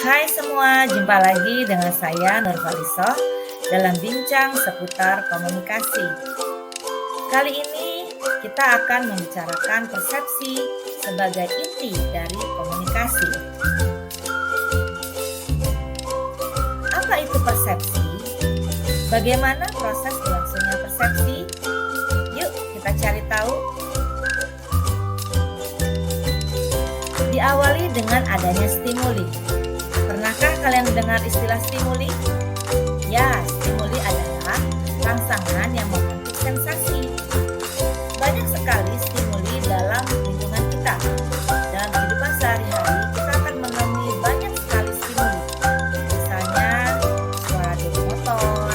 Hai semua, jumpa lagi dengan saya Nurhalisoh dalam bincang seputar komunikasi. Kali ini kita akan membicarakan persepsi sebagai inti dari komunikasi. Apa itu persepsi? Bagaimana proses berlangsungnya persepsi? Yuk kita cari tahu. Diawali dengan adanya stimuli. Pernahkah kalian mendengar istilah stimuli? Ya, stimuli adalah rangsangan yang membentuk sensasi. Banyak sekali stimuli dalam lingkungan kita. Dalam kehidupan sehari-hari, kita akan menemui banyak sekali stimuli. Misalnya, suara debu motor,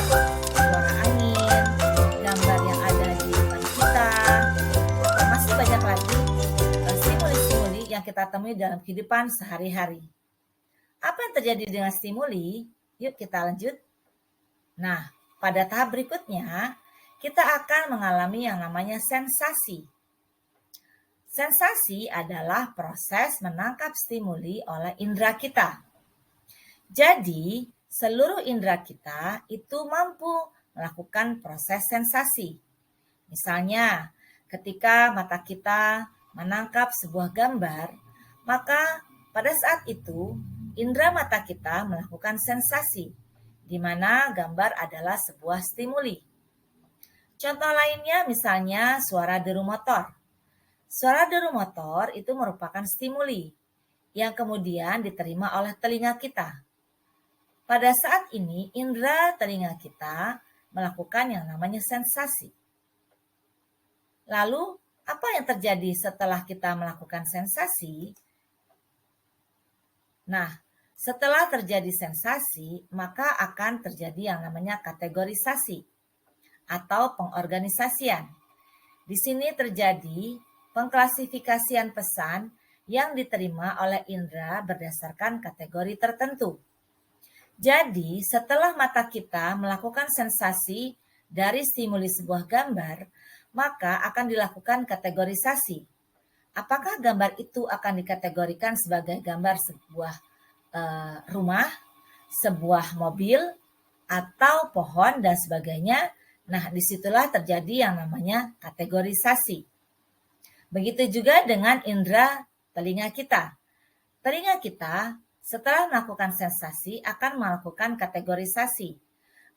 suara angin, gambar yang ada di depan kita, atau masih banyak lagi stimuli-stimuli yang kita temui dalam kehidupan sehari-hari. Apa yang terjadi dengan stimuli? Yuk kita lanjut. Nah, pada tahap berikutnya, kita akan mengalami yang namanya sensasi. Sensasi adalah proses menangkap stimuli oleh indera kita. Jadi, seluruh indera kita itu mampu melakukan proses sensasi. Misalnya, ketika mata kita menangkap sebuah gambar, maka pada saat itu indera mata kita melakukan sensasi, di mana gambar adalah sebuah stimuli. Contoh lainnya misalnya suara deru motor. Suara deru motor itu merupakan stimuli yang kemudian diterima oleh telinga kita. Pada saat ini indera telinga kita melakukan yang namanya sensasi. Lalu apa yang terjadi setelah kita melakukan sensasi? Nah, setelah terjadi sensasi, maka akan terjadi yang namanya kategorisasi atau pengorganisasian. Di sini terjadi pengklasifikasian pesan yang diterima oleh indera berdasarkan kategori tertentu. Jadi, setelah mata kita melakukan sensasi dari stimuli sebuah gambar, maka akan dilakukan kategorisasi. Apakah gambar itu akan dikategorikan sebagai gambar sebuah rumah, sebuah mobil, atau pohon, dan sebagainya? Nah, disitulah terjadi yang namanya kategorisasi. Begitu juga dengan indera telinga kita. Telinga kita setelah melakukan sensasi akan melakukan kategorisasi.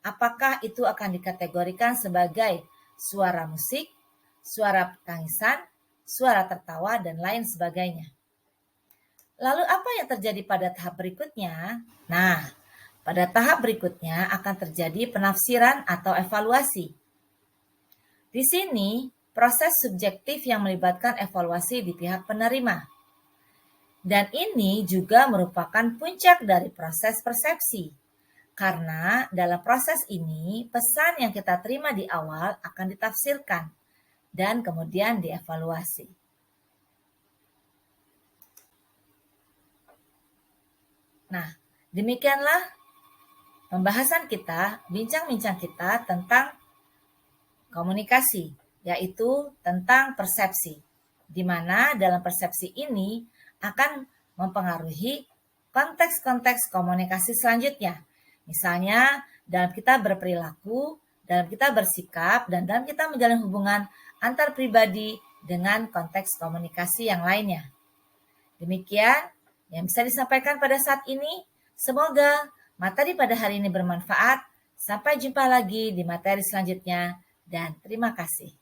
Apakah itu akan dikategorikan sebagai suara musik, suara tangisan, suara tertawa, dan lain sebagainya. Lalu apa yang terjadi pada tahap berikutnya? Nah, pada tahap berikutnya akan terjadi penafsiran atau evaluasi. Di sini, proses subjektif yang melibatkan evaluasi di pihak penerima. Dan ini juga merupakan puncak dari proses persepsi. Karena dalam proses ini, pesan yang kita terima di awal akan ditafsirkan dan kemudian dievaluasi. Nah, demikianlah pembahasan kita, bincang-bincang kita tentang komunikasi, yaitu tentang persepsi, di mana dalam persepsi ini akan mempengaruhi konteks-konteks komunikasi selanjutnya. Misalnya, dalam kita berperilaku, dalam kita bersikap, dan dalam kita menjalin hubungan antar pribadi dengan konteks komunikasi yang lainnya. Demikian yang bisa disampaikan pada saat ini. Semoga materi pada hari ini bermanfaat. Sampai jumpa lagi di materi selanjutnya dan terima kasih.